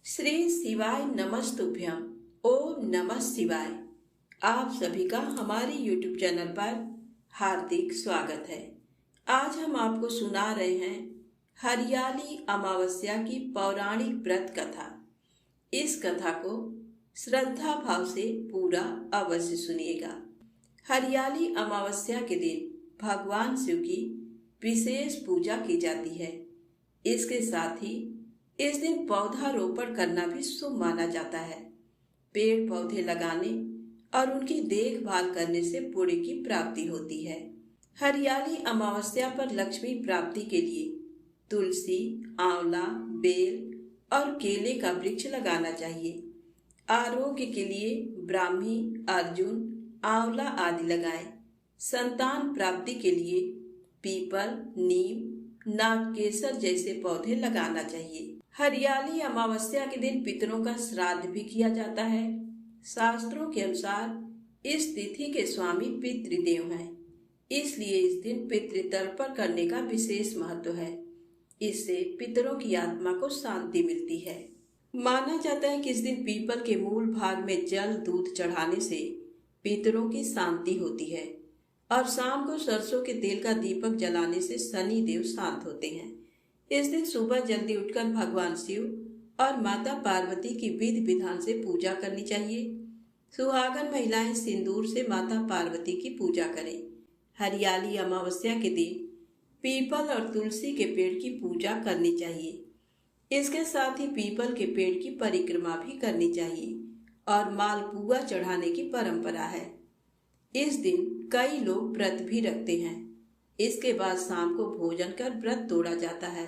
श्री शिवाय नमस्तुभ्यम। ओम नमः शिवाय। आप सभी का हमारे YouTube चैनल पर हार्दिक स्वागत है। आज हम आपको सुना रहे हैं हरियाली अमावस्या की पौराणिक व्रत कथा। इस कथा को श्रद्धा भाव से पूरा अवश्य सुनिएगा। हरियाली अमावस्या के दिन भगवान शिव की विशेष पूजा की जाती है। इसके साथ ही इस दिन पौधारोपण करना भी शुभ माना जाता है। पेड़ पौधे लगाने और उनकी देखभाल करने से पुण्य की प्राप्ति होती है। हरियाली अमावस्या पर लक्ष्मी प्राप्ति के लिए तुलसी, आंवला, बेल और केले का वृक्ष लगाना चाहिए। आरोग्य के लिए ब्राह्मी, अर्जुन, आंवला आदि लगाएं। संतान प्राप्ति के लिए पीपल, नीम, नागकेसर जैसे पौधे लगाना चाहिए। हरियाली अमावस्या के दिन पितरों का श्राद्ध भी किया जाता है। शास्त्रों के अनुसार इस तिथि के स्वामी पितृदेव हैं, इसलिए इस दिन पितृतर्पण करने का विशेष महत्व है। इससे पितरों की आत्मा को शांति मिलती है। माना जाता है कि इस दिन पीपल के मूल भाग में जल दूध चढ़ाने से पितरों की शांति होती है और शाम को सरसों के तेल का दीपक जलाने से शनि देव शांत होते हैं। इस दिन सुबह जल्दी उठकर भगवान शिव और माता पार्वती की विधि विधान से पूजा करनी चाहिए। सुहागन महिलाएं सिंदूर से माता पार्वती की पूजा करें। हरियाली अमावस्या के दिन पीपल और तुलसी के पेड़ की पूजा करनी चाहिए। इसके साथ ही पीपल के पेड़ की परिक्रमा भी करनी चाहिए और मालपुआ चढ़ाने की परंपरा है। इस दिन कई लोग व्रत भी रखते हैं। इसके बाद शाम को भोजन कर व्रत तोड़ा जाता है।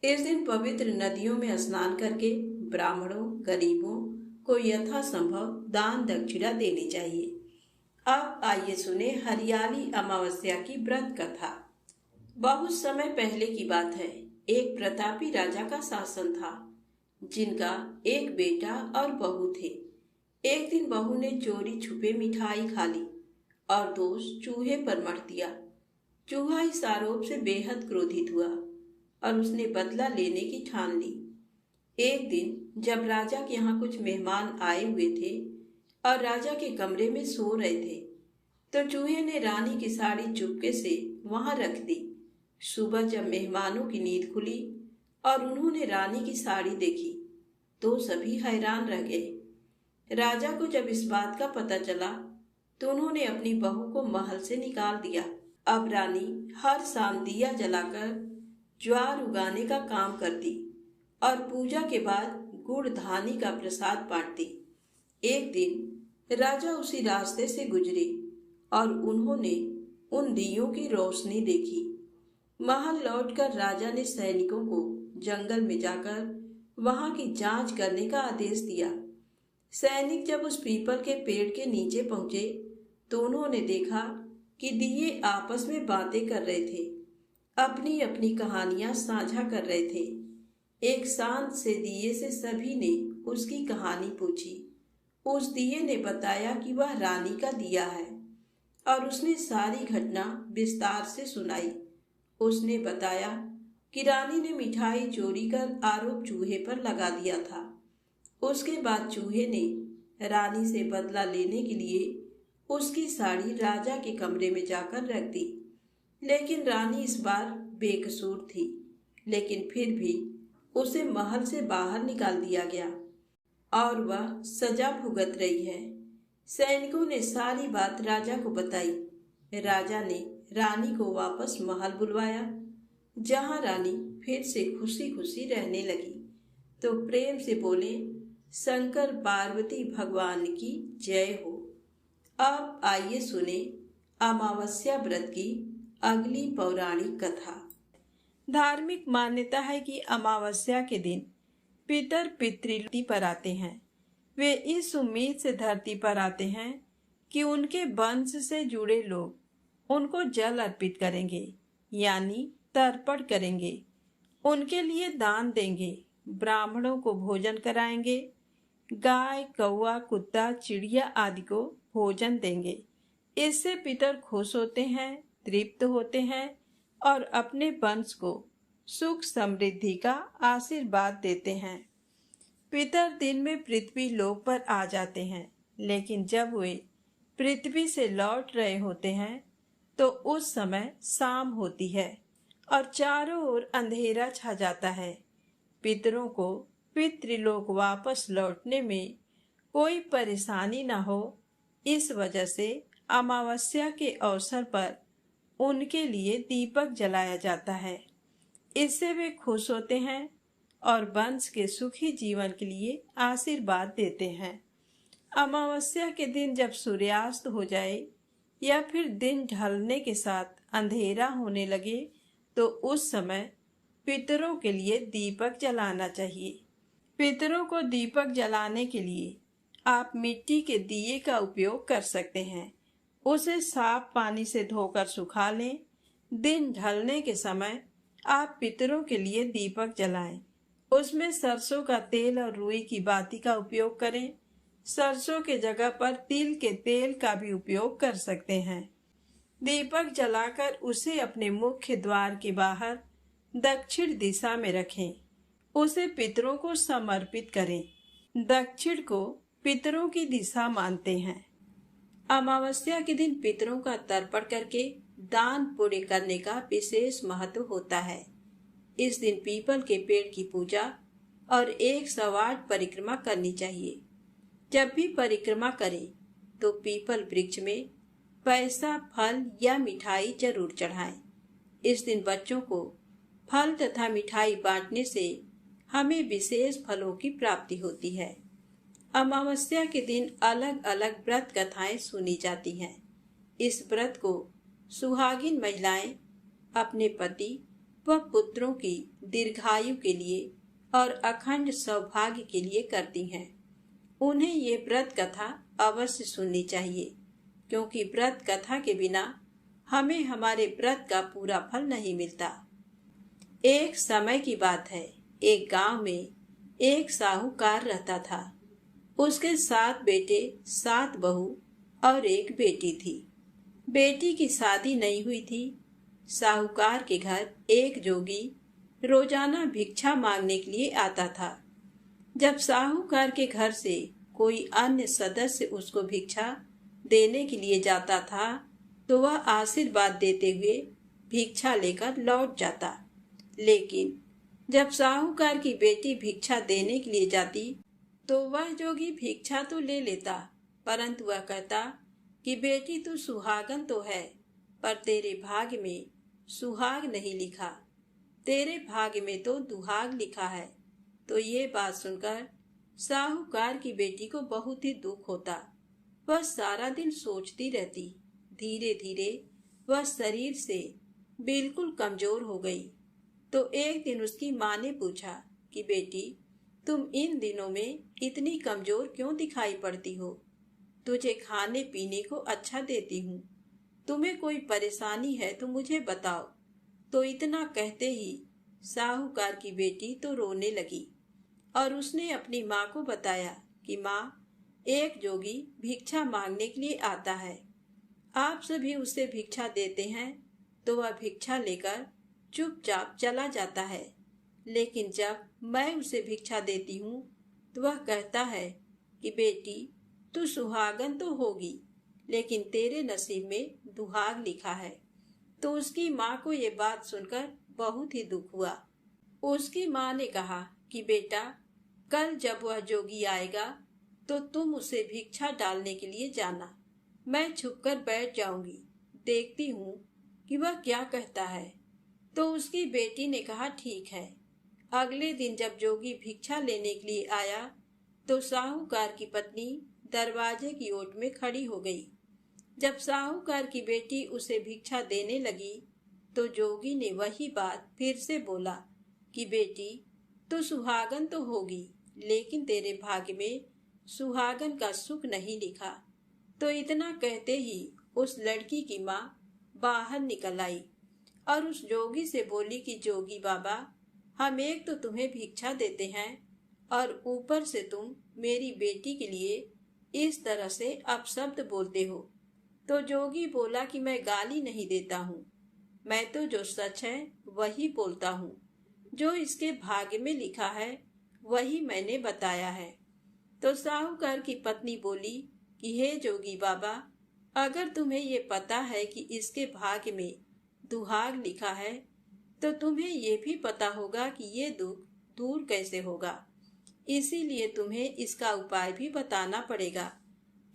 इस दिन पवित्र नदियों में स्नान करके ब्राह्मणों, गरीबों को यथासंभव दान दक्षिणा देनी चाहिए। अब आइए सुने हरियाली अमावस्या की व्रत कथा। बहुत समय पहले की बात है। एक प्रतापी राजा का शासन था, जिनका एक बेटा और बहू थे। एक दिन बहू ने चोरी छुपे मिठाई खा ली और दोष चूहे पर मढ़ दिया। चूहा इस आरोप से बेहद क्रोधित हुआ और उसने बदला लेने की ठान ली। एक दिन जब राजा के यहाँ कुछ मेहमान आए हुए थे और राजा के कमरे में सो रहे थे, तो चूहे ने रानी की साड़ी चुपके से वहां रख दी। सुबह जब मेहमानों की नींद खुली और उन्होंने रानी की साड़ी देखी, तो सभी हैरान रह गए। राजा को जब इस बात का पता चला, तो उन्होंने अपनी बहू को महल से निकाल दिया। अब रानी हर शाम दिया जलाकर ज्वार उगाने का काम करती और पूजा के बाद गुड़ धानी का प्रसाद बांटती। एक दिन राजा उसी रास्ते से गुजरे और उन्होंने उन दियों की रोशनी देखी। महल लौटकर राजा ने सैनिकों को जंगल में जाकर वहां की जांच करने का आदेश दिया। सैनिक जब उस पीपल के पेड़ के नीचे पहुंचे, तो उन्होंने देखा कि दिए आपस में बातें कर रहे थे, अपनी अपनी कहानियां साझा कर रहे थे। एक शांत से दिए से सभी ने उसकी कहानी पूछी। उस दिए ने बताया कि वह रानी का दिया है और उसने सारी घटना विस्तार से सुनाई। उसने बताया कि रानी ने मिठाई चोरी कर आरोप चूहे पर लगा दिया था। उसके बाद चूहे ने रानी से बदला लेने के लिए उसकी साड़ी राजा के कमरे में जाकर रख दी। लेकिन रानी इस बार बेकसूर थी, लेकिन फिर भी उसे महल से बाहर निकाल दिया गया और वह सजा भुगत रही है। सैनिकों ने सारी बात राजा को बताई। राजा ने रानी को वापस महल बुलवाया, जहां रानी फिर से खुशी खुशी रहने लगी। तो प्रेम से बोले, शंकर पार्वती भगवान की जय हो। अब आइए सुने अमावस्या व्रत की अगली पौराणिक कथा। धार्मिक मान्यता है कि अमावस्या के दिन पितर पितृ पर आते हैं। वे इस उम्मीद से धरती पर आते हैं कि उनके वंश से जुड़े लोग उनको जल अर्पित करेंगे, यानी तर्पण करेंगे, उनके लिए दान देंगे, ब्राह्मणों को भोजन कराएंगे, गाय, कौवा, कुत्ता, चिड़िया आदि को भोजन देंगे। इससे पितर खुश होते हैं, तृप्त होते हैं और अपने वंश को सुख समृद्धि का आशीर्वाद देते हैं। पितर दिन में पृथ्वी लोक पर आ जाते हैं, लेकिन जब वे पृथ्वी से लौट रहे होते हैं तो उस समय शाम होती है और चारों ओर अंधेरा छा जाता है। पितरों को पितृलोक वापस लौटने में कोई परेशानी न हो, इस वजह से अमावस्या के अवसर पर उनके लिए दीपक जलाया जाता है। इससे वे खुश होते हैं और वंश के सुखी जीवन के लिए आशीर्वाद देते हैं। अमावस्या के दिन जब सूर्यास्त हो जाए या फिर दिन ढलने के साथ अंधेरा होने लगे तो उस समय पितरों के लिए दीपक जलाना चाहिए। पितरों को दीपक जलाने के लिए आप मिट्टी के दिए का उपयोग कर सकते हैं। उसे साफ पानी से धोकर सुखा लें। दिन ढलने के समय आप पितरों के लिए दीपक जलाएं। उसमें सरसों का तेल और रुई की बाती का उपयोग करें। सरसों के जगह पर तिल के तेल का भी उपयोग कर सकते हैं। दीपक जलाकर उसे अपने मुख्य द्वार के बाहर दक्षिण दिशा में रखें। उसे पितरों को समर्पित करें। दक्षिण को पितरों की दिशा मानते हैं। अमावस्या के दिन पितरों का तर्पण करके दान पुण्य करने का विशेष महत्व होता है। इस दिन पीपल के पेड़ की पूजा और 108 परिक्रमा करनी चाहिए। जब भी परिक्रमा करें तो पीपल वृक्ष में पैसा, फल या मिठाई जरूर चढ़ाएं। इस दिन बच्चों को फल तथा मिठाई बांटने से हमें विशेष फलों की प्राप्ति होती है। अमावस्या के दिन अलग अलग व्रत कथाएं सुनी जाती हैं। इस व्रत को सुहागिन महिलाएं अपने पति व पुत्रों की दीर्घायु के लिए और अखंड सौभाग्य के लिए करती हैं। उन्हें ये व्रत कथा अवश्य सुननी चाहिए, क्योंकि व्रत कथा के बिना हमें हमारे व्रत का पूरा फल नहीं मिलता। एक समय की बात है, एक गांव में एक साहूकार रहता था। उसके 7 बेटे, 7 बहू और एक बेटी थी। बेटी की शादी नहीं हुई थी। साहूकार के घर एक जोगी रोजाना भिक्षा मांगने के लिए आता था। जब साहूकार के घर से कोई अन्य सदस्य उसको भिक्षा देने के लिए जाता था तो वह आशीर्वाद देते हुए भिक्षा लेकर लौट जाता। लेकिन जब साहूकार की बेटी भिक्षा देने के लिए जाती तो वह जोगी भिक्षा तो ले लेता, परंतु वह कहता कि बेटी तू सुहागन तो है, पर तेरे भाग्य में सुहाग नहीं लिखा, तेरे भाग्य में तो दुहाग लिखा है। तो ये बात सुनकर साहूकार की बेटी को बहुत ही दुख होता। वह सारा दिन सोचती रहती। धीरे धीरे वह शरीर से बिल्कुल कमजोर हो गई। तो एक दिन उसकी माँ ने पूछा कि बेटी, तुम इन दिनों में इतनी कमजोर क्यों दिखाई पड़ती हो? तुझे खाने पीने को अच्छा देती हूँ, तुम्हें कोई परेशानी है तो मुझे बताओ। तो इतना कहते ही साहूकार की बेटी तो रोने लगी और उसने अपनी माँ को बताया कि माँ, एक जोगी भिक्षा मांगने के लिए आता है। आप सभी उसे भिक्षा देते हैं तो वह भिक्षा लेकर चुपचाप चला जाता है, लेकिन जब मैं उसे भिक्षा देती हूँ तो वह कहता है कि बेटी तू सुहागन तो होगी, लेकिन तेरे नसीब में दुहाग लिखा है। तो उसकी माँ को ये बात सुनकर बहुत ही दुख हुआ। उसकी माँ ने कहा कि बेटा, कल जब वह जोगी आएगा तो तुम उसे भिक्षा डालने के लिए जाना। मैं छुपकर बैठ जाऊंगी, देखती हूँ कि वह क्या कहता है। तो उसकी बेटी ने कहा ठीक है। अगले दिन जब जोगी भिक्षा लेने के लिए आया तो साहूकार की पत्नी दरवाजे की ओट में खड़ी हो गई। जब साहूकार की बेटी उसे भिक्षा देने लगी तो जोगी ने वही बात फिर से बोला कि बेटी तू सुहागन तो होगी, लेकिन तेरे भाग्य में सुहागन का सुख नहीं लिखा। तो इतना कहते ही उस लड़की की माँ बाहर निकल आई और उस जोगी से बोली कि जोगी बाबा, हम एक तो तुम्हें भिक्षा देते हैं और ऊपर से तुम मेरी बेटी के लिए इस तरह से अपशब्द बोलते हो। तो जोगी बोला कि मैं गाली नहीं देता हूँ, मैं तो जो सच है वही बोलता हूँ। जो इसके भाग्य में लिखा है वही मैंने बताया है। तो साहूकार की पत्नी बोली कि हे जोगी बाबा, अगर तुम्हें ये पता है कि इसके भाग्य में दुहाग लिखा है, तो तुम्हें ये भी पता होगा कि ये दुख दूर कैसे होगा। इसीलिए तुम्हें इसका उपाय भी बताना पड़ेगा।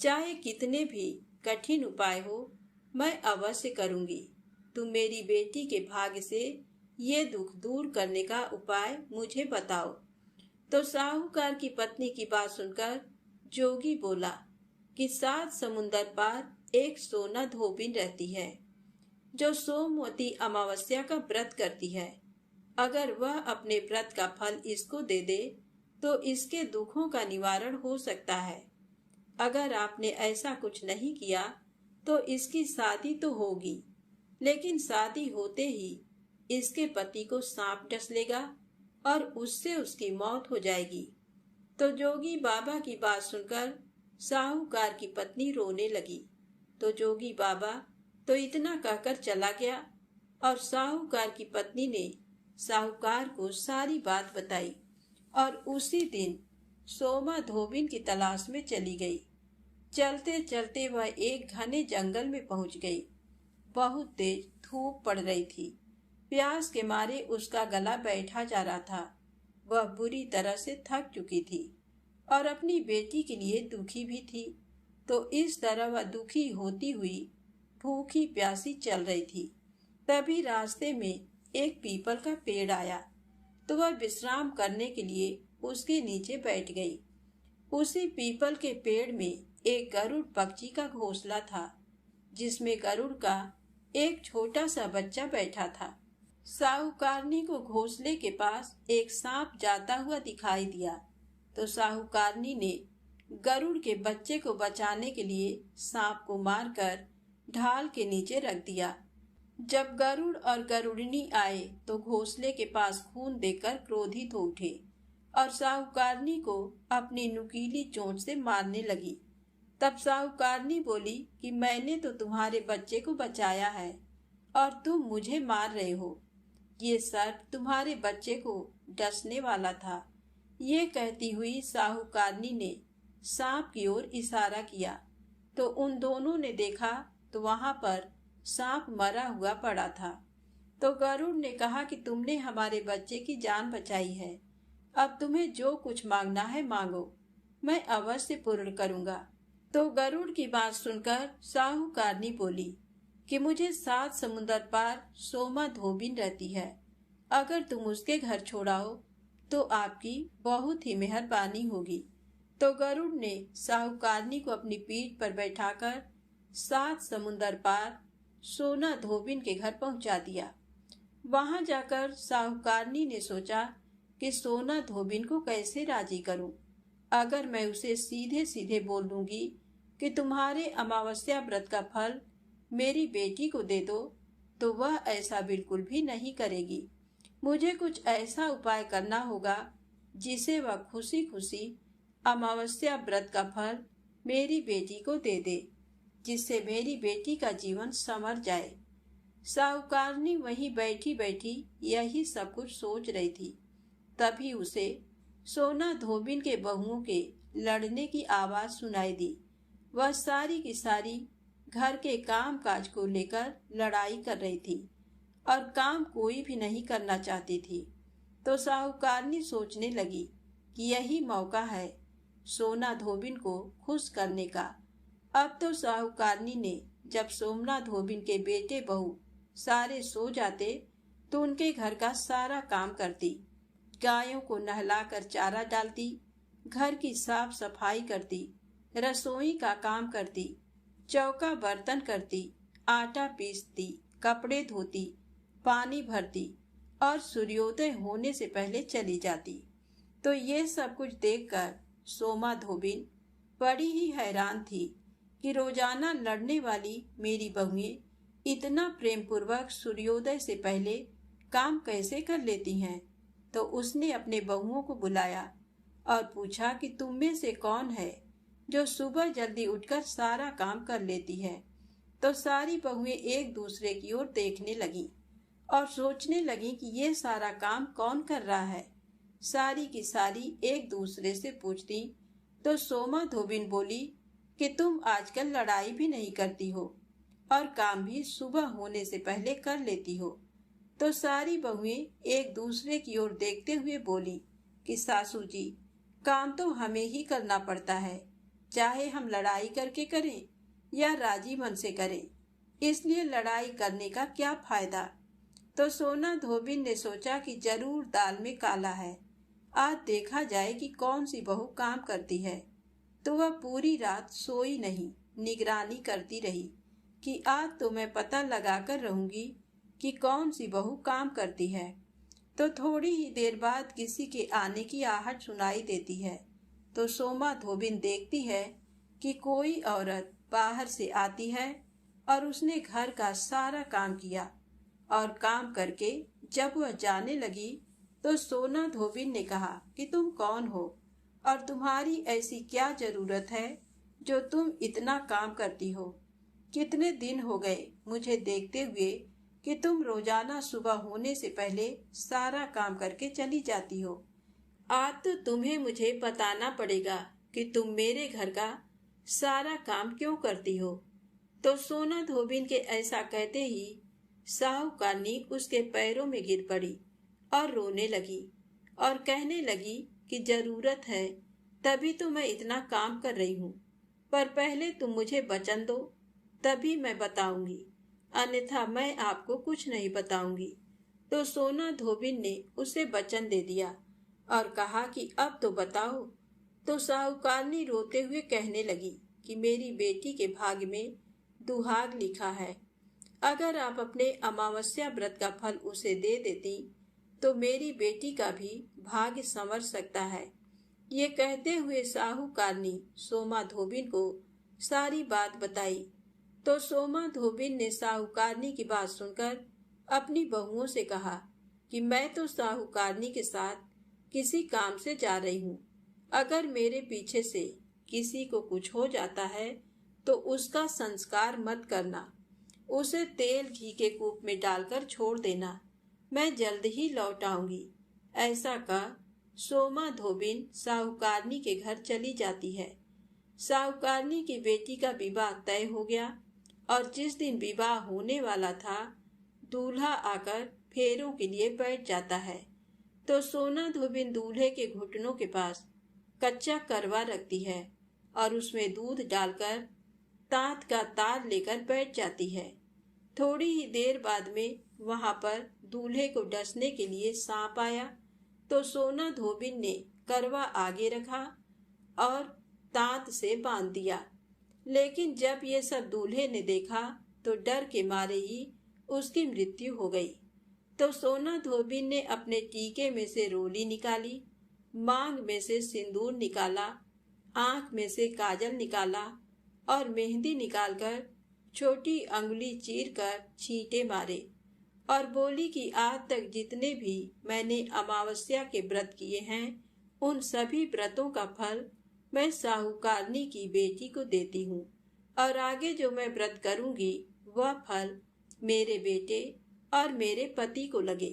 चाहे कितने भी कठिन उपाय हो, मैं अवश्य करूंगी। तुम मेरी बेटी के भाग्य से ये दुख दूर करने का उपाय मुझे बताओ। तो साहूकार की पत्नी की बात सुनकर जोगी बोला कि 7 समुंदर पार एक सोना धोबिन रहती है, जो सोमवती अमावस्या का व्रत करती है। अगर वह अपने व्रत का फल इसको दे दे तो इसके दुखों का निवारण हो सकता है। अगर आपने ऐसा कुछ नहीं किया तो इसकी शादी तो होगी, लेकिन शादी होते ही इसके पति को सांप डस लेगा और उससे उसकी मौत हो जाएगी। तो जोगी बाबा की बात सुनकर साहूकार की पत्नी रोने लगी। तो जोगी बाबा तो इतना कहकर चला गया और साहूकार की पत्नी ने साहूकार को सारी बात बताई और उसी दिन सोमा धोबिन की तलाश में चली गई। चलते चलते वह एक घने जंगल में पहुंच गई। बहुत तेज धूप पड़ रही थी। प्यास के मारे उसका गला बैठा जा रहा था। वह बुरी तरह से थक चुकी थी और अपनी बेटी के लिए दुखी भी थी। तो इस तरह वह दुखी होती हुई भूखी प्यासी चल रही थी। तभी रास्ते में एक पीपल का पेड़ आया, तो वह विश्राम करने के लिए उसके नीचे बैठ गई। उसी पीपल के पेड़ में एक गरुड़ पक्षी का घोंसला था, जिसमें गरुड़ का एक छोटा सा बच्चा बैठा था। साहूकारनी को घोंसले के पास एक सांप जाता हुआ दिखाई दिया, तो साहूकारनी ने गरुड़ के बच्चे को बचाने के लिए सांप को मारकर ढाल के नीचे रख दिया। जब गरुड़ और गरुड़नी आए तो घोंसले के पास खून देखकर क्रोधित हो उठे और साहूकारनी को अपनी नुकीली चोंच से मारने लगी। तब साहूकारनी बोली कि मैंने तो तुम्हारे बच्चे को बचाया है और तुम मुझे मार रहे हो। ये सर्प तुम्हारे बच्चे को डसने वाला था। ये कहती हुई साहूकारनी ने सांप की ओर इशारा किया, तो उन दोनों ने देखा तो वहां पर सांप मरा हुआ पड़ा था। तो गरुड़ ने कहा कि तुमने हमारे बच्चे की जान बचाई है, अब तुम्हें जो कुछ मांगना है मांगो, मैं अवश्य पूर्ण करूंगा। तो गरुड़ की बात सुनकर साहूकारनी बोली कि मुझे 7 समुंदर पार सोमा धोबिन रहती है। अगर तुम उसके घर छोड़ाओ तो आपकी बहुत ही मेहरबानी होगी। तो गरुड़ ने साहूकारनी को अपनी पीठ पर बैठाकर 7 समुंदर पार सोना धोबिन के घर पहुंचा दिया। वहां जाकर साहूकारनी ने सोचा कि सोना धोबिन को कैसे राजी करूं। अगर मैं उसे सीधे सीधे बोल दूंगी कि तुम्हारे अमावस्या व्रत का फल मेरी बेटी को दे दो, तो वह ऐसा बिल्कुल भी नहीं करेगी। मुझे कुछ ऐसा उपाय करना होगा जिसे वह खुशी खुशी अमावस्या व्रत का फल मेरी बेटी को दे दे, जिससे मेरी बेटी का जीवन संवर जाए। साहूकारनी वहीं बैठी बैठी यही सब कुछ सोच रही थी। तभी उसे सोना धोबिन के बहुओं के लड़ने की आवाज सुनाई दी। वह सारी की सारी घर के काम काज को लेकर लड़ाई कर रही थी और काम कोई भी नहीं करना चाहती थी। तो साहूकारनी सोचने लगी कि यही मौका है सोना धोबिन को खुश करने का। अब तो साहूकारनी ने जब सोमना धोबिन के बेटे बहू सारे सो जाते तो उनके घर का सारा काम करती, गायों को नहलाकर चारा डालती, घर की साफ सफाई करती, रसोई का काम करती, चौका बर्तन करती, आटा पीसती, कपड़े धोती, पानी भरती और सूर्योदय होने से पहले चली जाती। तो ये सब कुछ देखकर सोमा धोबिन बड़ी ही हैरान थी कि रोजाना लड़ने वाली मेरी बहुएं इतना प्रेम पूर्वक सूर्योदय से पहले काम कैसे कर लेती हैं। तो उसने अपने बहुओं को बुलाया और पूछा कि तुम में से कौन है जो सुबह जल्दी उठकर सारा काम कर लेती है। तो सारी बहुएं एक दूसरे की ओर देखने लगी और सोचने लगी कि ये सारा काम कौन कर रहा है। सारी की सारी एक दूसरे से पूछती तो सोमा धोबिन बोली कि तुम आजकल लड़ाई भी नहीं करती हो और काम भी सुबह होने से पहले कर लेती हो। तो सारी बहुएं एक दूसरे की ओर देखते हुए बोली कि सासू जी, काम तो हमें ही करना पड़ता है, चाहे हम लड़ाई करके करें या राजी मन से करें, इसलिए लड़ाई करने का क्या फायदा। तो सोना धोबिन ने सोचा कि जरूर दाल में काला है, आज देखा जाए कि कौन सी बहू काम करती है। तो वह पूरी रात सोई नहीं, निगरानी करती रही कि आज तो मैं पता लगाकर रहूंगी कि कौन सी बहू काम करती है। तो थोड़ी ही देर बाद किसी के आने की आहट सुनाई देती है। तो सोमा धोबिन देखती है कि कोई औरत बाहर से आती है और उसने घर का सारा काम किया और काम करके जब वह जाने लगी तो सोना धोबिन ने कहा कि तुम कौन हो और तुम्हारी ऐसी क्या जरूरत है जो तुम इतना काम करती हो। कितने दिन हो गए मुझे देखते हुए कि तुम रोजाना सुबह होने से पहले सारा काम करके चली जाती हो। आज तो तुम्हें मुझे बताना पड़ेगा कि तुम मेरे घर का सारा काम क्यों करती हो। तो सोना धोबिन के ऐसा कहते ही साहूकारनी उसके पैरों में गिर पड़ी और रोने लगी और कहने लगी कि जरूरत है तभी तो मैं इतना काम कर रही हूँ, पर पहले तुम मुझे वचन दो तभी मैं बताऊंगी, अन्यथा मैं आपको कुछ नहीं बताऊंगी। तो सोना धोबिन ने उसे वचन दे दिया और कहा कि अब तो बताओ। तो साहूकारनी रोते हुए कहने लगी कि मेरी बेटी के भाग्य में दुहाग लिखा है, अगर आप अपने अमावस्या व्रत का फल उसे दे देती तो मेरी बेटी का भी भाग्य संवर सकता है। ये कहते हुए साहूकारनी सोमा धोबिन को सारी बात बताई। तो सोमा धोबिन ने साहूकारनी की बात सुनकर अपनी बहुओं से कहा कि मैं तो साहूकारनी के साथ किसी काम से जा रही हूँ, अगर मेरे पीछे से किसी को कुछ हो जाता है तो उसका संस्कार मत करना, उसे तेल घी के कूप में डालकर छोड़ देना, मैं जल्द ही लौट आऊंगी। ऐसा कह सोमा धोबिन साहूकारनी के घर चली जाती है। साहूकारनी की बेटी का विवाह तय हो गया और जिस दिन विवाह होने वाला था दूल्हा आकर फेरों के लिए बैठ जाता है। तो सोना धोबिन दूल्हे के घुटनों के पास कच्चा करवा रखती है और उसमें दूध डालकर तांत का तार लेकर बैठ जाती है। थोड़ी ही देर बाद में वहां पर दूल्हे को डसने के लिए सांप आया। तो सोना धोबिन ने करवा आगे रखा और तांत से बांध दिया, लेकिन जब ये सब दूल्हे ने देखा तो डर के मारे ही उसकी मृत्यु हो गई। तो सोना धोबिन ने अपने टीके में से रोली निकाली, मांग में से सिंदूर निकाला, आंख में से काजल निकाला और मेहंदी निकालकर छोटी अंगुली चीर कर छींटे मारे और बोली कि आज तक जितने भी मैंने अमावस्या के व्रत किए हैं उन सभी व्रतों का फल मैं साहूकारनी की बेटी को देती हूँ और आगे जो मैं व्रत करूंगी वह फल मेरे बेटे और मेरे पति को लगे।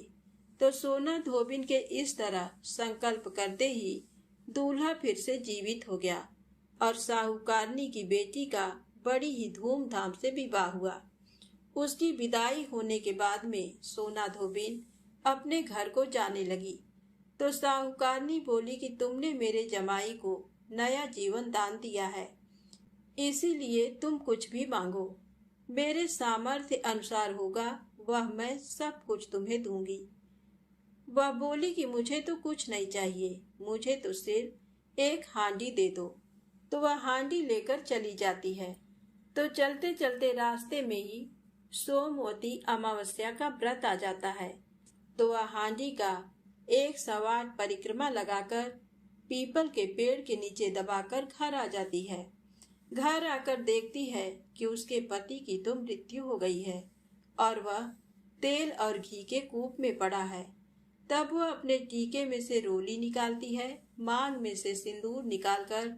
तो सोना धोबिन के इस तरह संकल्प करते ही दूल्हा फिर से जीवित हो गया और साहूकारनी की बेटी का बड़ी ही धूमधाम से विवाह हुआ। उसकी विदाई होने के बाद में सोना धोबिन अपने घर को जाने लगी। तो साहूकारनी बोली कि तुमने मेरे जमाई को नया जीवन दान दिया है, इसीलिए तुम कुछ भी मांगो, मेरे सामर्थ्य अनुसार होगा वह मैं सब कुछ तुम्हें दूंगी। वह बोली कि मुझे तो कुछ नहीं चाहिए, मुझे तो सिर्फ एक हांडी दे दो। तो वह हांडी लेकर चली जाती है। तो चलते चलते रास्ते में ही सोमवती अमावस्या का व्रत आ जाता है। तो वह हांडी का 108 परिक्रमा लगाकर पीपल के पेड़ के नीचे दबाकर घर आ जाती है। घर आकर देखती है कि उसके पति की तो मृत्यु हो गई है और वह तेल और घी के कूप में पड़ा है। तब वह अपने टीके में से रोली निकालती है, मांग में से सिंदूर निकालकर,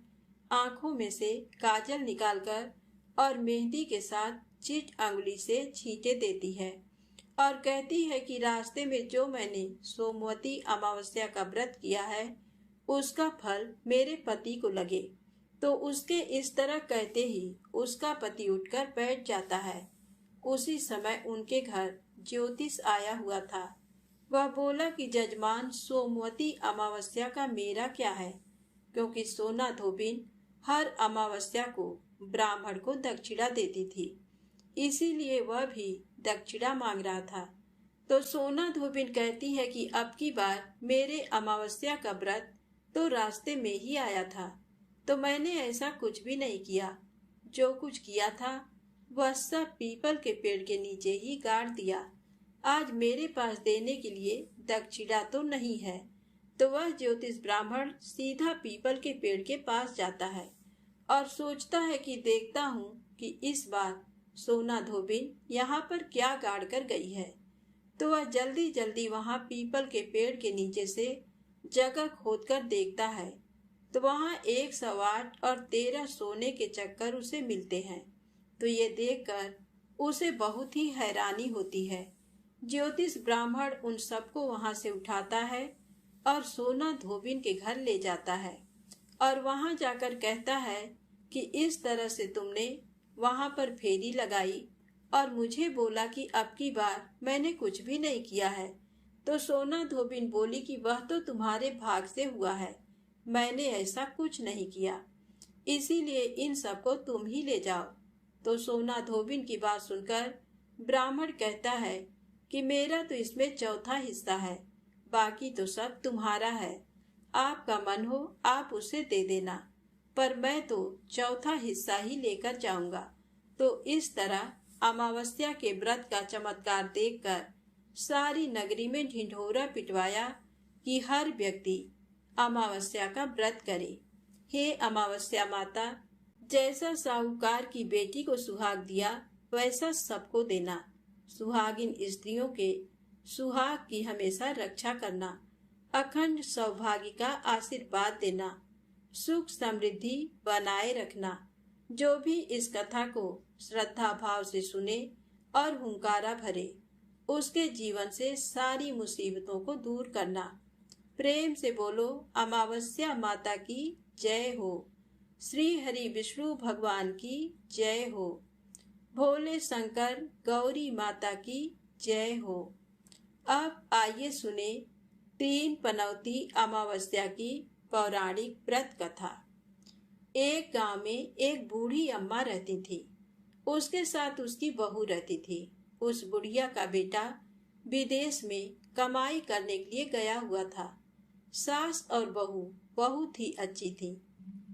आंखों में से काजल निकालकर और मेहंदी के साथ चिट अंगुली से छींटे देती है और कहती है कि रास्ते में जो मैंने सोमवती अमावस्या का व्रत किया है उसका फल मेरे पति को लगे। तो उसके इस तरह कहते ही उसका पति उठकर बैठ जाता है। उसी समय उनके घर ज्योतिष आया हुआ था। वह बोला कि जजमान, सोमवती अमावस्या का मेरा क्या है, क्योंकि सोना धोबिन हर अमावस्या को ब्राह्मण को दक्षिणा देती थी, इसीलिए वह भी दक्षिणा मांग रहा था। तो सोना धोबिन कहती है कि अब की बार मेरे अमावस्या का व्रत तो रास्ते में ही आया था, तो मैंने ऐसा कुछ भी नहीं किया। जो कुछ किया था वह सब पीपल के पेड़ के नीचे ही गाड़ दिया। आज मेरे पास देने के लिए दक्षिणा तो नहीं है। तो वह ज्योतिष ब्राह्मण सीधा पीपल के पेड़ के पास जाता है और सोचता है कि देखता हूँ कि इस बार सोना धोबिन यहाँ पर क्या गाड़ कर गई है। तो वह जल्दी जल्दी वहाँ पीपल के पेड़ के नीचे से जगह खोदकर देखता है, तो वहाँ 108 और 13 सोने के चक्कर उसे मिलते हैं। तो ये देखकर उसे बहुत ही हैरानी होती है। ज्योतिष ब्राह्मण उन सबको वहां से उठाता है और सोना धोबिन के घर ले जाता है और वहां जाकर कहता है कि इस तरह से तुमने वहां पर फेरी लगाई और मुझे बोला कि अब की बार मैंने कुछ भी नहीं किया है। तो सोना धोबिन बोली कि वह तो तुम्हारे भाग से हुआ है, मैंने ऐसा कुछ नहीं किया, इसीलिए इन सबको तुम ही ले जाओ। तो सोना धोबिन की बात सुनकर ब्राह्मण कहता है कि मेरा तो इसमें चौथा हिस्सा है, बाकी तो सब तुम्हारा है। आपका मन हो आप उसे दे देना, पर मैं तो चौथा हिस्सा ही लेकर जाऊंगा। तो इस तरह अमावस्या के व्रत का चमत्कार देखकर सारी नगरी में ढिंढोरा पिटवाया कि हर व्यक्ति अमावस्या का व्रत करे। हे अमावस्या माता, जैसा साहूकार की बेटी को सुहाग दिया वैसा सबको देना। सुहागिन स्त्रियों के सुहाग की हमेशा रक्षा करना, अखंड सौभाग्य का आशीर्वाद देना, सुख समृद्धि बनाए रखना। जो भी इस कथा को श्रद्धा भाव से सुने और हुंकारा भरे, उसके जीवन से सारी मुसीबतों को दूर करना। प्रेम से बोलो अमावस्या माता की जय हो। श्री हरि विष्णु भगवान की जय हो। भोले शंकर गौरी माता की जय हो। अब आइए सुने 3 पनौती अमावस्या की पौराणिक व्रत कथा। एक गांव में एक बूढ़ी अम्मा रहती थी। उसके साथ उसकी बहू रहती थी। उस बुढ़िया का बेटा विदेश में कमाई करने के लिए गया हुआ था। सास और बहू बहुत ही अच्छी थी।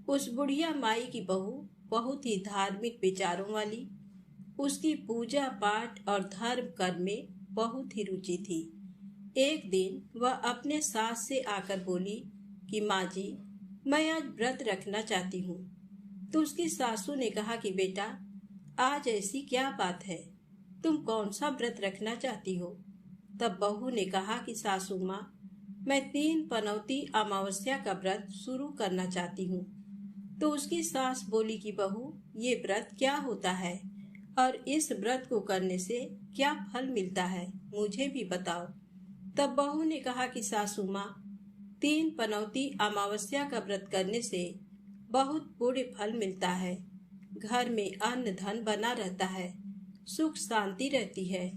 उस बुढ़िया माई की बहू बहुत ही धार्मिक विचारों वाली, उसकी पूजा पाठ और धर्म कर्म में बहुत ही रुचि थी। एक दिन वह अपने सास से आकर बोली कि माँ जी, मैं आज व्रत रखना चाहती हूँ। तो उसकी सासू ने कहा कि बेटा, आज ऐसी क्या बात है, तुम कौन सा व्रत रखना चाहती हो? तब बहू ने कहा कि सासू माँ, मैं 3 पनौती अमावस्या का व्रत शुरू करना चाहती हूँ। तो उसकी सास बोली कि बहू, ये व्रत क्या होता है और इस व्रत को करने से क्या फल मिलता है, मुझे भी बताओ। तब बहू ने कहा कि सासू माँ, 3 पनौती अमावस्या का व्रत करने से बहुत पुण्य फल मिलता है। घर में अन्न धन बना रहता है, सुख शांति रहती है,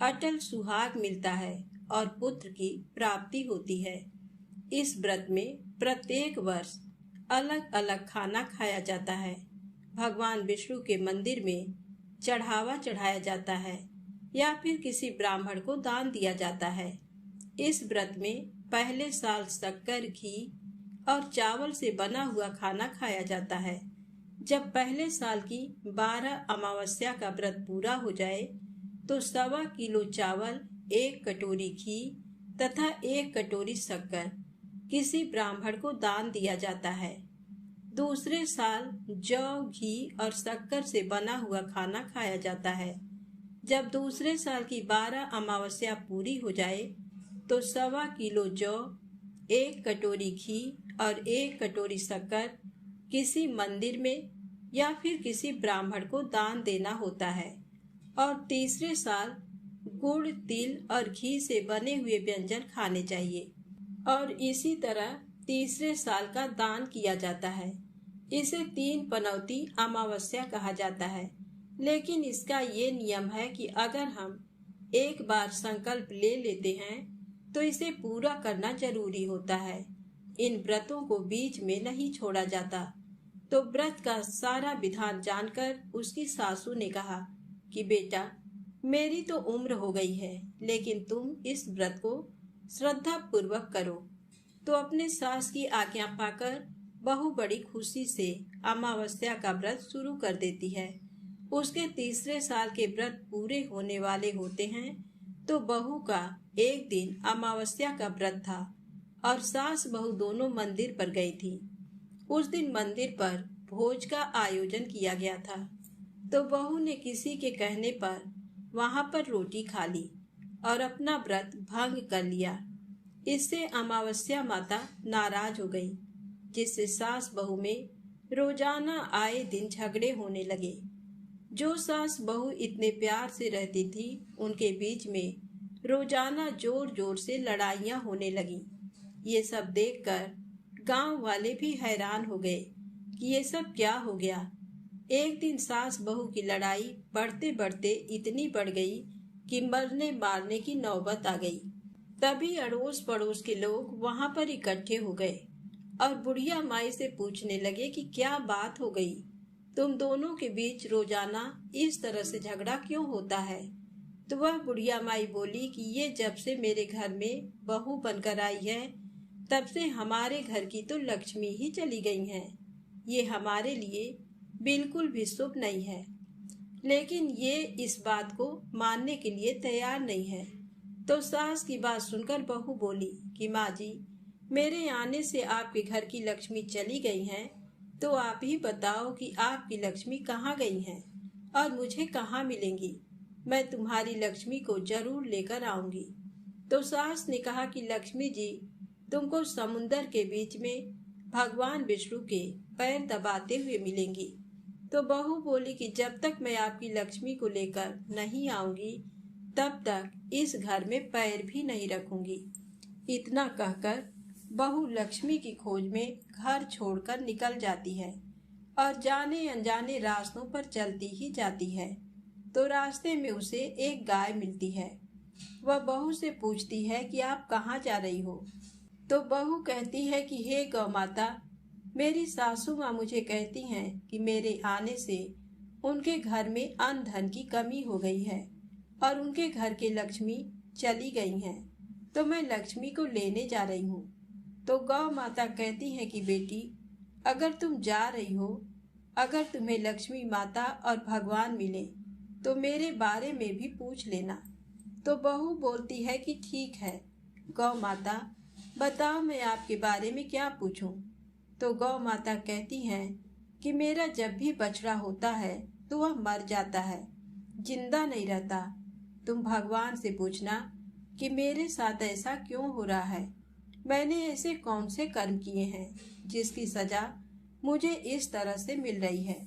अटल सुहाग मिलता है और पुत्र की प्राप्ति होती है। इस व्रत में प्रत्येक वर्ष अलग अलग खाना खाया जाता है। भगवान विष्णु के मंदिर में चढ़ावा चढ़ाया जाता है या फिर किसी ब्राह्मण को दान दिया जाता है। इस व्रत में पहले साल शक्कर, घी और चावल से बना हुआ खाना खाया जाता है। जब पहले साल की 12 अमावस्या का व्रत पूरा हो जाए तो 1.25 किलो चावल, 1 कटोरी घी तथा 1 कटोरी शक्कर किसी ब्राह्मण को दान दिया जाता है। दूसरे साल जौ, घी और शक्कर से बना हुआ खाना खाया जाता है। जब दूसरे साल की 12 अमावस्या पूरी हो जाए तो 1.25 किलो जौ, 1 कटोरी घी और 1 कटोरी शक्कर किसी मंदिर में या फिर किसी ब्राह्मण को दान देना होता है। और तीसरे साल गुड़, तिल और घी से बने हुए व्यंजन खाने चाहिए। और इसी तरह तीसरे साल का दान किया जाता है। इसे 3 पनौती अमावस्या कहा जाता है। लेकिन इसका ये नियम है कि अगर हम एक बार संकल्प ले लेते हैं तो इसे पूरा करना जरूरी होता है। इन व्रतों को बीच में नहीं छोड़ा जाता। तो व्रत का सारा विधान जानकर उसकी सासू ने कहा कि बेटा, मेरी तो उम्र हो गई है, लेकिन तुम इस व्रत को श्रद्धा पूर्वक करो। तो अपने सास की आज्ञा पाकर बहू बड़ी खुशी से अमावस्या का व्रत शुरू कर देती है। उसके तीसरे साल के व्रत पूरे होने वाले होते हैं तो बहू का एक दिन अमावस्या का व्रत था और सास बहू दोनों मंदिर पर गई थी। उस दिन मंदिर पर भोज का आयोजन किया गया था। तो बहू ने किसी के कहने पर वहां पर रोटी खा ली और अपना व्रत भंग कर लिया। इससे अमावस्या माता नाराज हो गई, जिससे सास बहू में रोजाना आए दिन झगड़े होने लगे। जो सास बहू इतने प्यार से रहती थी, उनके बीच में रोजाना जोर जोर से लड़ाइयाँ होने लगी। ये सब देखकर गांव वाले भी हैरान हो गए कि ये सब क्या हो गया। एक दिन सास बहू की लड़ाई बढ़ते बढ़ते इतनी बढ़ गई कि मरने मारने की नौबत आ गई। तभी अड़ोस पड़ोस के लोग वहां पर इकट्ठे हो गए और बुढ़िया माई से पूछने लगे कि क्या बात हो गई, तुम दोनों के बीच रोजाना इस तरह से झगड़ा क्यों होता है। तो वह बुढ़िया माई बोली कि ये जब से मेरे घर में बहू बनकर आई है, तब से हमारे घर की तो लक्ष्मी ही चली गई हैं। ये हमारे लिए बिल्कुल भी शुभ नहीं है। लेकिन ये इस बात को मानने के लिए तैयार नहीं है। तो सास की बात सुनकर बहू बोली कि माँ जी, मेरे आने से आपके घर की लक्ष्मी चली गई हैं, तो आप ही बताओ कि आपकी लक्ष्मी कहाँ गई हैं और मुझे कहाँ मिलेंगी। मैं तुम्हारी लक्ष्मी को जरूर लेकर आऊंगी। तो सास ने कहा कि लक्ष्मी जी तुमको समुन्दर के बीच में भगवान विष्णु के पैर दबाते हुए मिलेंगी। तो बहू बोली कि जब तक मैं आपकी लक्ष्मी को लेकर नहीं आऊंगी, तब तक इस घर में पैर भी नहीं रखूंगी। इतना कहकर बहू लक्ष्मी की खोज में घर छोड़कर निकल जाती है और जाने अनजाने रास्तों पर चलती ही जाती है। तो रास्ते में उसे एक गाय मिलती है। वह बहू से पूछती है कि आप कहाँ जा रही हो। तो बहू कहती है कि हे गौ माता, मेरी सासू माँ मुझे कहती हैं कि मेरे आने से उनके घर में अन्न धन की कमी हो गई है और उनके घर के लक्ष्मी चली गई हैं, तो मैं लक्ष्मी को लेने जा रही हूँ। तो गौ माता कहती है कि बेटी, अगर तुम जा रही हो, अगर तुम्हें लक्ष्मी माता और भगवान मिले तो मेरे बारे में भी पूछ लेना। तो बहू बोलती है कि ठीक है गौ माता, बताओ मैं आपके बारे में क्या पूछूं। तो गौ माता कहती हैं कि मेरा जब भी बछड़ा होता है तो वह मर जाता है, जिंदा नहीं रहता। तुम भगवान से पूछना कि मेरे साथ ऐसा क्यों हो रहा है। मैंने ऐसे कौन से कर्म किए हैं जिसकी सजा मुझे इस तरह से मिल रही है।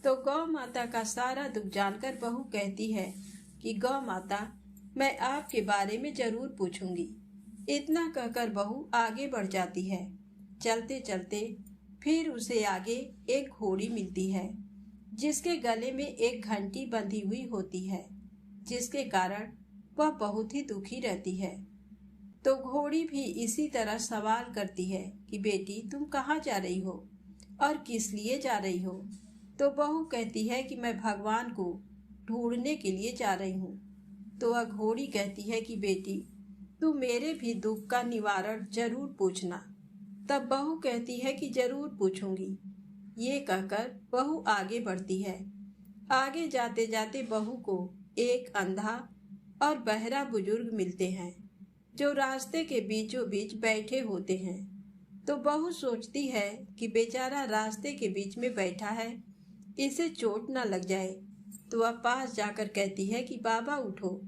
तो गौ माता का सारा दुख जानकर बहू कहती है कि गौ माता, मैं आपके बारे में जरूर पूछूंगी। इतना कहकर बहू आगे बढ़ जाती है। चलते चलते फिर उसे आगे एक घोड़ी मिलती है, जिसके गले में एक घंटी बंधी हुई होती है, जिसके कारण वह बहुत ही दुखी रहती है। तो घोड़ी भी इसी तरह सवाल करती है कि बेटी, तुम कहाँ जा रही हो और किस लिए जा रही हो। तो बहू कहती है कि मैं भगवान को ढूंढने के लिए जा रही हूँ। तो वह घोड़ी कहती है कि बेटी, तू मेरे भी दुख का निवारण जरूर पूछना। तब बहू कहती है कि जरूर पूछूंगी। ये कहकर बहू आगे बढ़ती है। आगे जाते जाते बहू को एक अंधा और बहरा बुजुर्ग मिलते हैं, जो रास्ते के बीचों बीच बैठे होते हैं। तो बहू सोचती है कि बेचारा रास्ते के बीच में बैठा है, इसे चोट न लग जाए। तो वह पास जाकर कहती है कि बाबा उठो,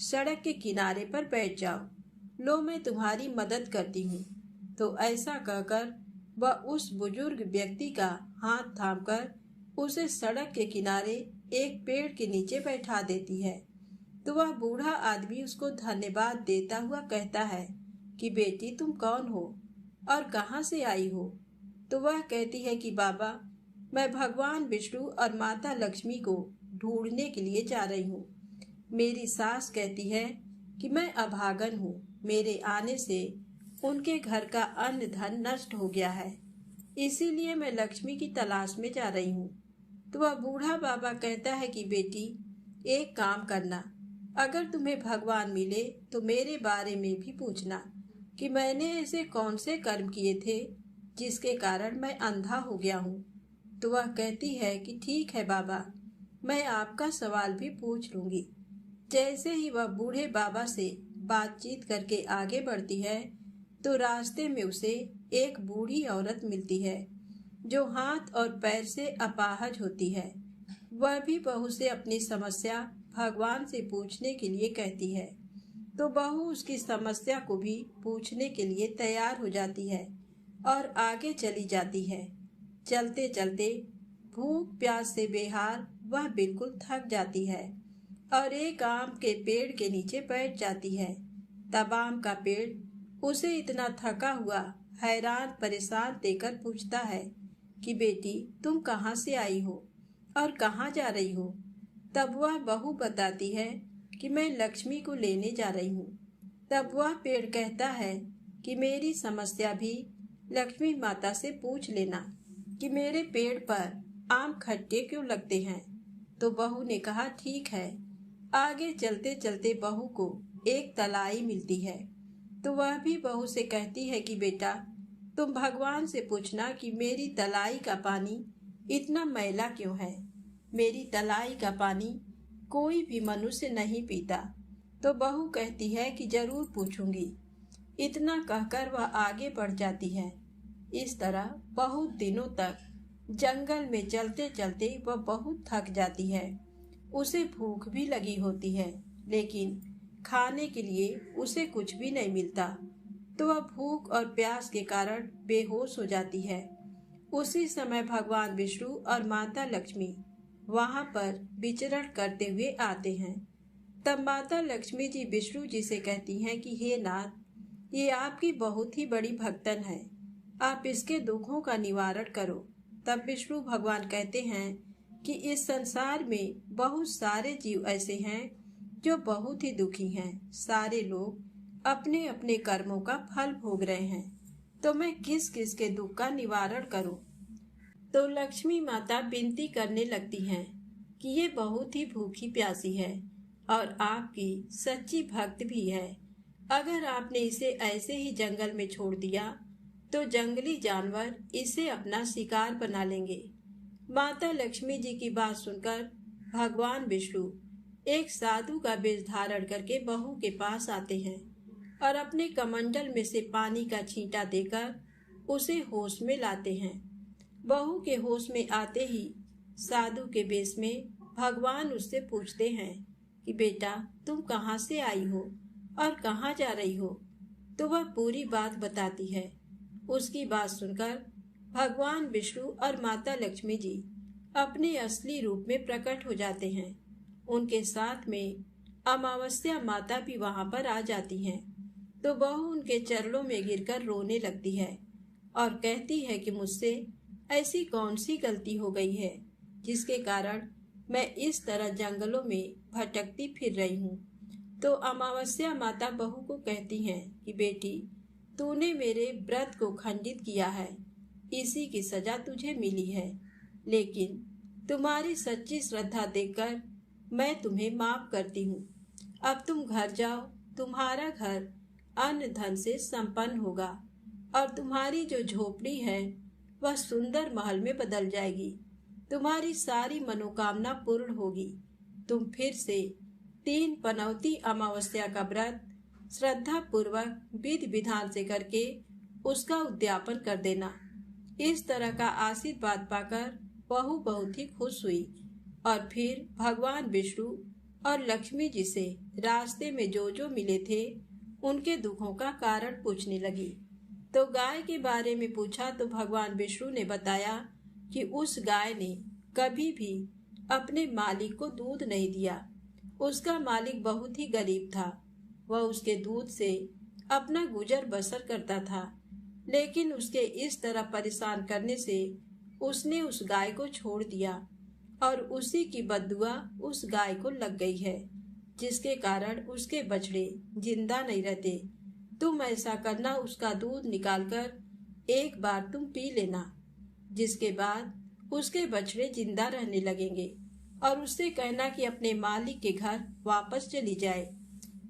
सड़क के किनारे पर बैठ जाओ, लो मैं तुम्हारी मदद करती हूँ। तो ऐसा कहकर वह उस बुजुर्ग व्यक्ति का हाथ थामकर उसे सड़क के किनारे एक पेड़ के नीचे बैठा देती है। तो वह बूढ़ा आदमी उसको धन्यवाद देता हुआ कहता है कि बेटी तुम कौन हो और कहाँ से आई हो। तो वह कहती है कि बाबा मैं भगवान विष्णु और माता लक्ष्मी को ढूंढने के लिए जा रही हूँ। मेरी सास कहती है कि मैं अभागन हूँ, मेरे आने से उनके घर का अन्न धन नष्ट हो गया है, इसीलिए मैं लक्ष्मी की तलाश में जा रही हूँ। तो वह बूढ़ा बाबा कहता है कि बेटी एक काम करना, अगर तुम्हें भगवान मिले तो मेरे बारे में भी पूछना कि मैंने ऐसे कौन से कर्म किए थे जिसके कारण मैं अंधा हो गया हूँ। तो वह कहती है कि ठीक है बाबा, मैं आपका सवाल भी पूछ लूंगी। जैसे ही वह बूढ़े बाबा से बातचीत करके आगे बढ़ती है तो रास्ते में उसे एक बूढ़ी औरत मिलती है जो हाथ और पैर से अपाहज होती है। वह भी बहू से अपनी समस्या भगवान से पूछने के लिए कहती है। तो बहू उसकी समस्या को भी पूछने के लिए तैयार हो जाती है और आगे चली जाती है। चलते चलते भूख प्यास से बेहाल वह बिल्कुल थक जाती है और एक आम के पेड़ के नीचे बैठ जाती है। तब आम का पेड़ उसे इतना थका हुआ हैरान परेशान देखकर पूछता है कि बेटी तुम कहाँ से आई हो और कहाँ जा रही हो। तब वह बहू बताती है कि मैं लक्ष्मी को लेने जा रही हूँ। तब वह पेड़ कहता है कि मेरी समस्या भी लक्ष्मी माता से पूछ लेना कि मेरे पेड़ पर आम खट्टे क्यों लगते हैं। तो बहू ने कहा ठीक है। आगे चलते चलते बहू को एक तलाई मिलती है। तो वह भी बहू से कहती है कि बेटा तुम भगवान से पूछना कि मेरी तलाई का पानी इतना मैला क्यों है। मेरी तलाई का पानी कोई भी मनुष्य नहीं पीता। तो बहू कहती है कि जरूर पूछूंगी। इतना कहकर वह आगे बढ़ जाती है। इस तरह बहुत दिनों तक जंगल में चलते चलते वह बहुत थक जाती है। उसे भूख भी लगी होती है, लेकिन खाने के लिए उसे कुछ भी नहीं मिलता। तो वह भूख और प्यास के कारण बेहोश हो जाती है। उसी समय भगवान विष्णु और माता लक्ष्मी वहां पर विचरण करते हुए आते हैं। तब माता लक्ष्मी जी विष्णु जी से कहती हैं कि हे नाथ, ये आपकी बहुत ही बड़ी भक्तन है, आप इसके दुखों का निवारण करो। तब विष्णु भगवान कहते हैं कि इस संसार में बहुत सारे जीव ऐसे हैं जो बहुत ही दुखी हैं। सारे लोग अपने अपने कर्मों का फल भोग रहे हैं, तो मैं किस किस के दुख का निवारण करूं। तो लक्ष्मी माता विनती करने लगती हैं कि ये बहुत ही भूखी प्यासी है और आपकी सच्ची भक्त भी है। अगर आपने इसे ऐसे ही जंगल में छोड़ दिया तो जंगली जानवर इसे अपना शिकार बना लेंगे। माता लक्ष्मी जी की बात सुनकर भगवान विष्णु एक साधु का वेश धारण करके बहू के पास आते हैं और अपने कमंडल में से पानी का छींटा देकर उसे होश में लाते हैं। बहू के होश में आते ही साधु के वेश में भगवान उससे पूछते हैं कि बेटा तुम कहाँ से आई हो और कहाँ जा रही हो। तो वह पूरी बात बताती है। उसकी बात सुनकर भगवान विष्णु और माता लक्ष्मी जी अपने असली रूप में प्रकट हो जाते हैं। उनके साथ में अमावस्या माता भी वहां पर आ जाती हैं। तो बहू उनके चरणों में गिरकर रोने लगती है और कहती है कि मुझसे ऐसी कौन सी गलती हो गई है जिसके कारण मैं इस तरह जंगलों में भटकती फिर रही हूँ। तो अमावस्या माता बहू को कहती हैं कि बेटी तूने मेरे व्रत को खंडित किया है, इसी की सजा तुझे मिली है, लेकिन तुम्हारी सच्ची श्रद्धा देखकर मैं तुम्हें माफ करती हूँ। अब तुम घर जाओ, तुम्हारा घर अन्न धन से संपन्न होगा और तुम्हारी जो झोपड़ी है वह सुंदर महल में बदल जाएगी। तुम्हारी सारी मनोकामना पूर्ण होगी। तुम फिर से 3 पनौती अमावस्या का व्रत श्रद्धा पूर्वक विधि विधान से करके उसका उद्यापन कर देना। इस तरह का आशीर्वाद पाकर बहू बहुत ही खुश हुई और फिर भगवान विष्णु और लक्ष्मी जी से रास्ते में जो जो मिले थे उनके दुखों का कारण पूछने लगी। तो गाय के बारे में पूछा तो भगवान विष्णु ने बताया कि उस गाय ने कभी भी अपने मालिक को दूध नहीं दिया उसका मालिक बहुत ही गरीब था। वह उसके दूध से अपना गुजर बसर करता था, लेकिन उसके इस तरह परेशान करने से उसने उस गाय को छोड़ दिया और उसी की बददुआ उस गाय को लग गई है, जिसके कारण उसके बछड़े जिंदा नहीं रहते। तुम ऐसा करना, उसका दूध निकालकर एक बार तुम पी लेना, जिसके बाद उसके बछड़े जिंदा रहने लगेंगे, और उससे कहना कि अपने मालिक के घर वापस चली जाए।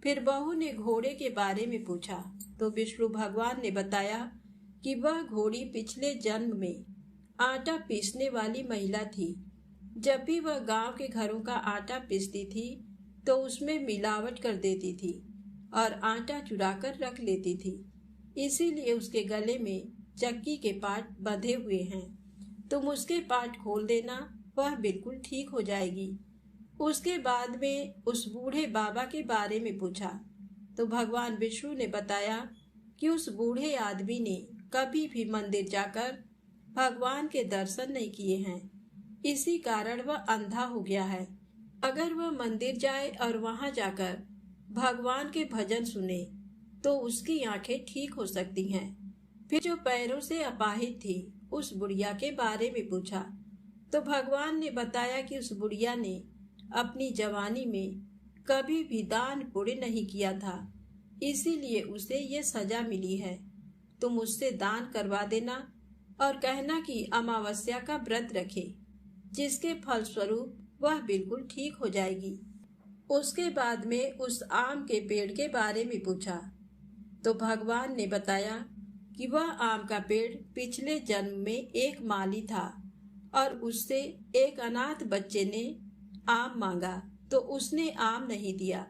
फिर बहू ने घोड़े के बारे में पूछा तो विष्णु भगवान ने बताया कि वह घोड़ी पिछले जन्म में आटा पीसने वाली महिला थी। जब भी वह गांव के घरों का आटा पीसती थी तो उसमें मिलावट कर देती थी और आटा चुरा कर रख लेती थी, इसीलिए उसके गले में चक्की के पाट बंधे हुए हैं। तुम उसके पाट खोल देना, वह बिल्कुल ठीक हो जाएगी। उसके बाद में उस बूढ़े बाबा के बारे में पूछा तो भगवान विष्णु ने बताया कि उस बूढ़े आदमी ने कभी भी मंदिर जाकर भगवान के दर्शन नहीं किए हैं, इसी कारण वह अंधा हो गया है। अगर वह मंदिर जाए और वहां जाकर भगवान के भजन सुने तो उसकी आंखें ठीक हो सकती हैं। फिर जो पैरों से अपाहिज थी उस बुढ़िया के बारे में पूछा तो भगवान ने बताया कि उस बुढ़िया ने अपनी जवानी में कभी भी दान पुण्य नहीं किया था, इसीलिए उसे ये सजा मिली है। तुम उससे दान करवा देना और कहना कि अमावस्या का व्रत रखे, जिसके फलस्वरूप वह बिल्कुल ठीक हो जाएगी। उसके बाद में उस आम के पेड़ के बारे में पूछा तो भगवान ने बताया कि वह आम का पेड़ पिछले जन्म में एक माली था और उससे एक अनाथ बच्चे ने आम मांगा तो उसने आम नहीं दिया,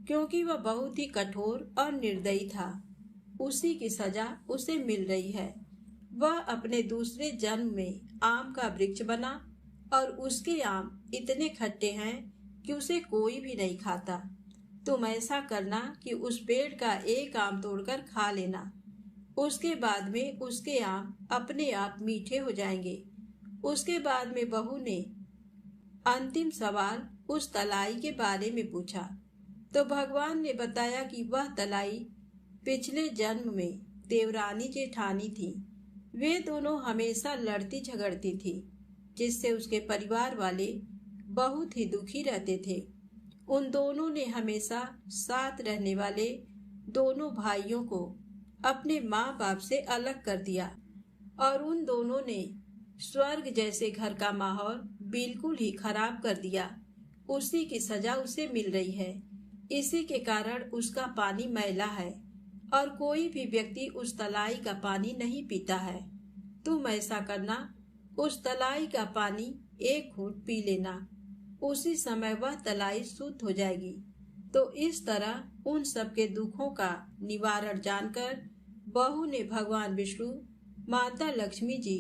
क्योंकि वह बहुत ही कठोर और निर्दयी था। उसी की सजा उसे मिल रही है। वह अपने दूसरे जन्म में आम का वृक्ष बना और उसके आम इतने खट्टे हैं कि उसे कोई भी नहीं खाता। तुम ऐसा करना कि उस पेड़ का एक आम तोड़कर खा लेना, उसके बाद में उसके आम अपने आप मीठे हो जाएंगे। उसके बाद में बहू ने अंतिम सवाल उस तलाई के बारे में पूछा तो भगवान ने बताया कि वह तलाई पिछले जन्म में देवरानी जेठानी थी। वे दोनों हमेशा लड़ती झगड़ती थी, जिससे उसके परिवार वाले बहुत ही दुखी रहते थे। उन दोनों ने हमेशा साथ रहने वाले दोनों भाइयों को अपने माँ बाप से अलग कर दिया और उन दोनों ने स्वर्ग जैसे घर का माहौल बिल्कुल ही खराब कर दिया। उसी की सजा उसे मिल रही है। इसी के कारण उसका पानी मैला है और कोई भी व्यक्ति उस तलाई का पानी नहीं पीता है। तुम ऐसा करना, उस तलाई का पानी एक घूंट पी लेना, उसी समय वह तलाई शुद्ध हो जाएगी। तो इस तरह उन सबके दुखों का निवारण जानकर बहू ने भगवान विष्णु, माता लक्ष्मी जी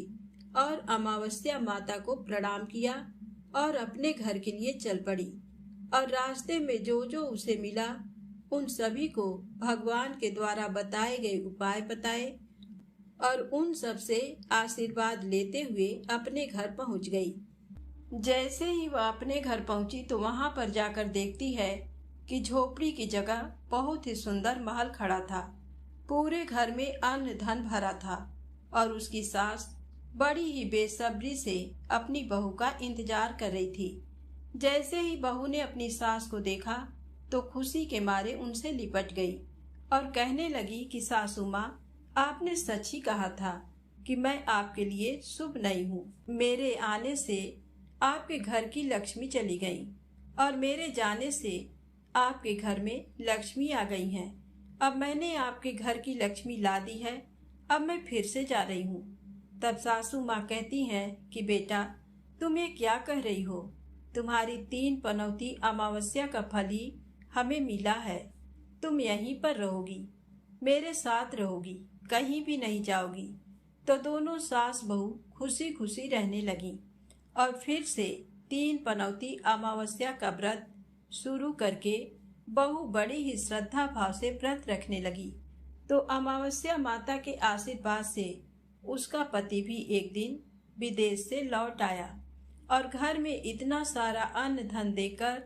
और अमावस्या माता को प्रणाम किया और अपने घर के लिए चल पड़ी। और रास्ते में जो जो उसे मिला उन सभी को भगवान के द्वारा बताए गए उपाय बताए और उन सब से आशीर्वाद लेते हुए अपने घर पहुंच गई। जैसे ही वह अपने घर पहुंची तो वहां पर जाकर देखती है कि झोपड़ी की जगह बहुत ही सुंदर महल खड़ा था। पूरे घर में अन्न धन भरा था और उसकी सास बड़ी ही बेसब्री से अपनी बहू का इंतजार कर रही थी। जैसे ही बहू ने अपनी सास को देखा तो खुशी के मारे उनसे लिपट गई और कहने लगी कि सासू माँ, आपने सच ही कहा था कि मैं आपके लिए शुभ नहीं हूँ। मेरे आने से आपके घर की लक्ष्मी चली गई और मेरे जाने से आपके घर में लक्ष्मी आ गई हैं। अब मैंने आपके घर की लक्ष्मी ला दी है, अब मैं फिर से जा रही हूँ। तब सासू माँ कहती हैं कि बेटा, तुम ये क्या कह रही हो? तुम्हारी 3 पनौती अमावस्या का फल ही हमें मिला है। तुम यहीं पर रहोगी, मेरे साथ रहोगी, कहीं भी नहीं जाओगी। तो दोनों सास बहू खुशी खुशी रहने लगी और फिर से 3 पनौती अमावस्या का व्रत शुरू करके बहू बड़ी ही श्रद्धा भाव से व्रत रखने लगी। तो अमावस्या माता के आशीर्वाद से उसका पति भी एक दिन विदेश से लौट आया और घर में इतना सारा अन्न धन देकर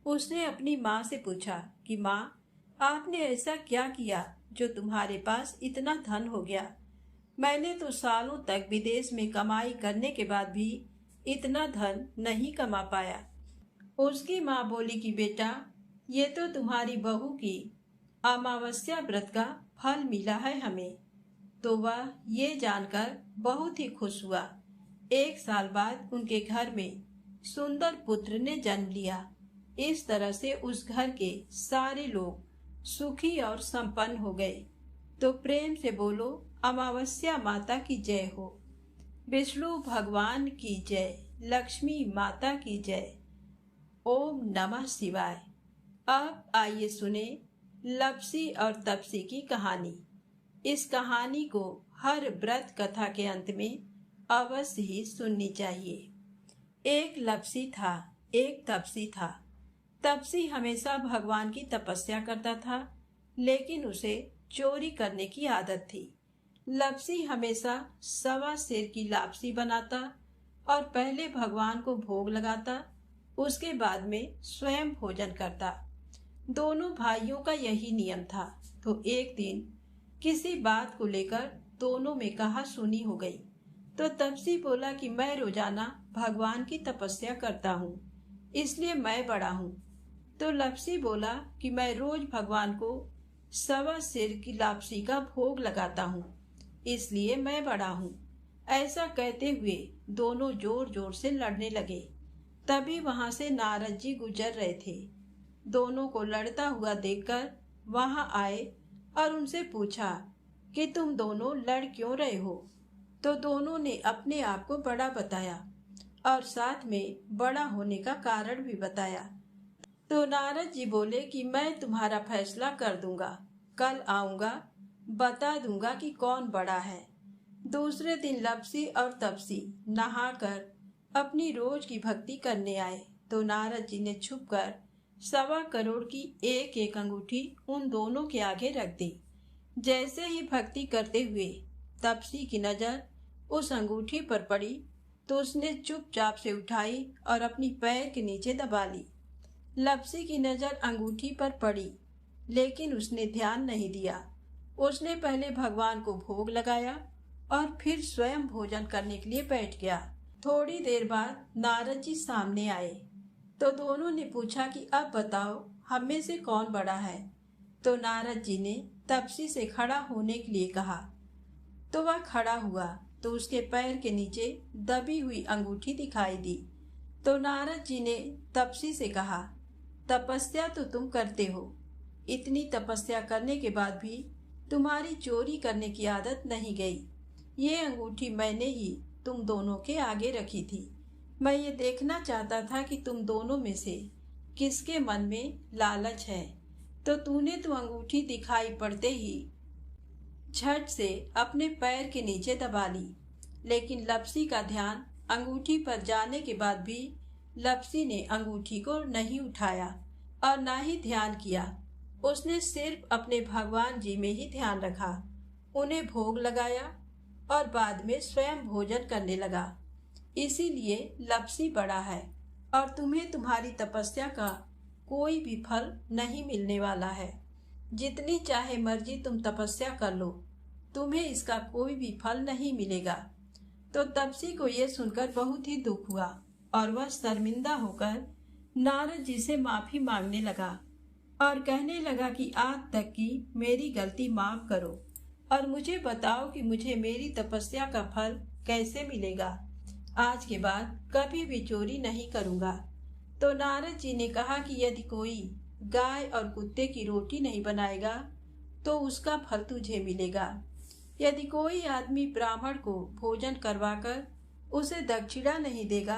उसने अपनी माँ से पूछा कि माँ, आपने ऐसा क्या किया जो तुम्हारे पास इतना धन हो गया? मैंने तो सालों तक विदेश में कमाई करने के बाद भी इतना धन नहीं कमा पाया। उसकी माँ बोली कि बेटा, ये तो तुम्हारी बहू की अमावस्या व्रत का फल मिला है हमें। तो वह ये जानकर बहुत ही खुश हुआ। 1 साल बाद उनके घर में सुंदर पुत्र ने जन्म लिया। इस तरह से उस घर के सारे लोग सुखी और संपन्न हो गए। तो प्रेम से बोलो, अमावस्या माता की जय हो, विष्णु भगवान की जय, लक्ष्मी माता की जय। ओम नमः शिवाय। अब आइए सुने लप्सी और तप्सी की कहानी। इस कहानी को हर व्रत कथा के अंत में अवश्य ही सुननी चाहिए। एक लप्सी था, एक तप्सी था। तप्सी हमेशा भगवान की तपस्या करता था, लेकिन उसे चोरी करने की आदत थी। लप्सी हमेशा 1.25 सेर की लापसी बनाता और पहले भगवान को भोग लगाता, उसके बाद में स्वयं भोजन करता। दोनों भाइयों का यही नियम था। तो एक दिन किसी बात को लेकर दोनों में कहा सुनी हो गई। तो तप्सी बोला कि मैं रोजाना भगवान की तपस्या करता हूँ, इसलिए मैं बड़ा हूँ। तो लप्सी बोला कि मैं रोज भगवान को 1.25 सेर की लापसी का भोग लगाता हूँ, इसलिए मैं बड़ा हूँ। ऐसा कहते हुए दोनों जोर जोर से लड़ने लगे। तभी वहां से नारद जी गुजर रहे थे। दोनों को लड़ता हुआ देखकर वहां आए और उनसे पूछा कि तुम दोनों लड़ क्यों रहे हो? तो दोनों ने अपने आप को बड़ा बताया और साथ में बड़ा होने का कारण भी बताया। तो नारद जी बोले कि मैं तुम्हारा फैसला कर दूंगा, कल आऊंगा, बता दूंगा कि कौन बड़ा है। दूसरे दिन लप्सी और तप्सी नहाकर अपनी रोज की भक्ति करने आए। तो नारद जी ने छुपकर 1.25 करोड़ की एक एक अंगूठी उन दोनों के आगे रख दी। जैसे ही भक्ति करते हुए तप्सी की नजर उस अंगूठी पर पड़ी, तो उसने चुपचाप से उठाई और अपनी पैर के नीचे दबा ली। लप्सी की नजर अंगूठी पर पड़ी, लेकिन उसने ध्यान नहीं दिया। उसने पहले भगवान को भोग लगाया और फिर स्वयं भोजन करने के लिए बैठ गया। थोड़ी देर बाद नारद जी सामने आए। तो दोनों ने पूछा कि अब बताओ, हम में से कौन बड़ा है? तो नारद जी ने तप्सी से खड़ा होने के लिए कहा। तो वह खड़ा हुआ तो उसके पैर के नीचे दबी हुई अंगूठी दिखाई दी। तो नारद जी ने तप्सी से कहा, तपस्या तो तुम करते हो, इतनी तपस्या करने के बाद भी तुम्हारी चोरी करने की आदत नहीं गई। ये अंगूठी मैंने ही तुम दोनों के आगे रखी थी। मैं ये देखना चाहता था कि तुम दोनों में से किसके मन में लालच है। तो तूने तो अंगूठी दिखाई पड़ते ही झट से अपने पैर के नीचे दबा ली। लेकिन लप्सी का ध्यान अंगूठी पर जाने के बाद भी लप्सी ने अंगूठी को नहीं उठाया और ना ही ध्यान किया। उसने सिर्फ अपने भगवान जी में ही ध्यान रखा, उन्हें भोग लगाया और बाद में स्वयं भोजन करने लगा। इसीलिए लप्सी बड़ा है और तुम्हें तुम्हारी तपस्या का कोई भी फल नहीं मिलने वाला है। जितनी चाहे मर्जी तुम तपस्या कर लो, तुम्हें इसका कोई भी फल नहीं मिलेगा। तो तप्सी को यह सुनकर बहुत ही दुख हुआ और वह शर्मिंदा होकर नारद जी से माफी मांगने लगा और कहने लगा कि आज तक की मेरी गलती माफ करो और मुझे बताओ कि मुझे मेरी तपस्या का फल कैसे मिलेगा। आज के बाद कभी भी चोरी नहीं करूंगा। तो नारद जी ने कहा कि यदि कोई गाय और कुत्ते की रोटी नहीं बनाएगा तो उसका फल तुझे मिलेगा। यदि कोई आदमी ब्राह्मण को भोजन करवाकर उसे दक्षिणा नहीं देगा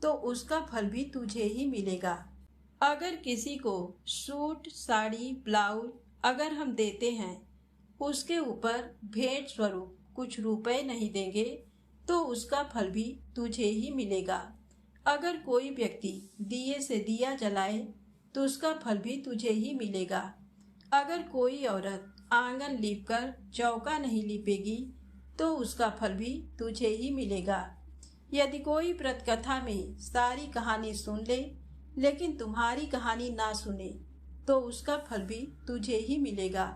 तो उसका फल भी तुझे ही मिलेगा। अगर किसी को सूट, साड़ी, ब्लाउज अगर हम देते हैं, उसके ऊपर भेंट स्वरूप कुछ रुपए नहीं देंगे तो उसका फल भी तुझे ही मिलेगा। अगर कोई व्यक्ति दिए से दिया जलाए तो उसका फल भी तुझे ही मिलेगा। अगर कोई औरत आंगन लीपकर चौका नहीं लीपेगी तो उसका फल भी तुझे ही मिलेगा। यदि कोई व्रत कथा में सारी कहानी सुन ले लेकिन तुम्हारी कहानी ना सुने तो उसका फल भी तुझे ही मिलेगा।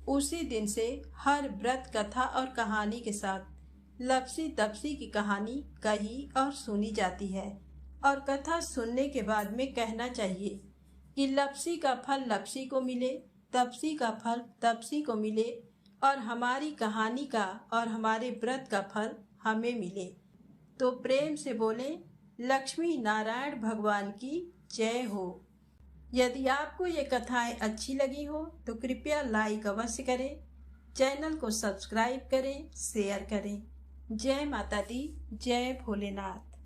उसी दिन से हर व्रत कथा और कहानी के साथ लपसी तपसी की कहानी कही और सुनी जाती है, और कथा सुनने के बाद में कहना चाहिए कि लपसी का फल लपसी को मिले, तपसी का फल तपसी को मिले, और हमारी कहानी का और हमारे व्रत का फल हमें मिले। तो प्रेम से बोले लक्ष्मी नारायण भगवान की जय हो। यदि आपको ये कथाएं अच्छी लगी हो तो कृपया लाइक अवश्य करें, चैनल को सब्सक्राइब करें, शेयर करें। जय माता दी, जय भोलेनाथ।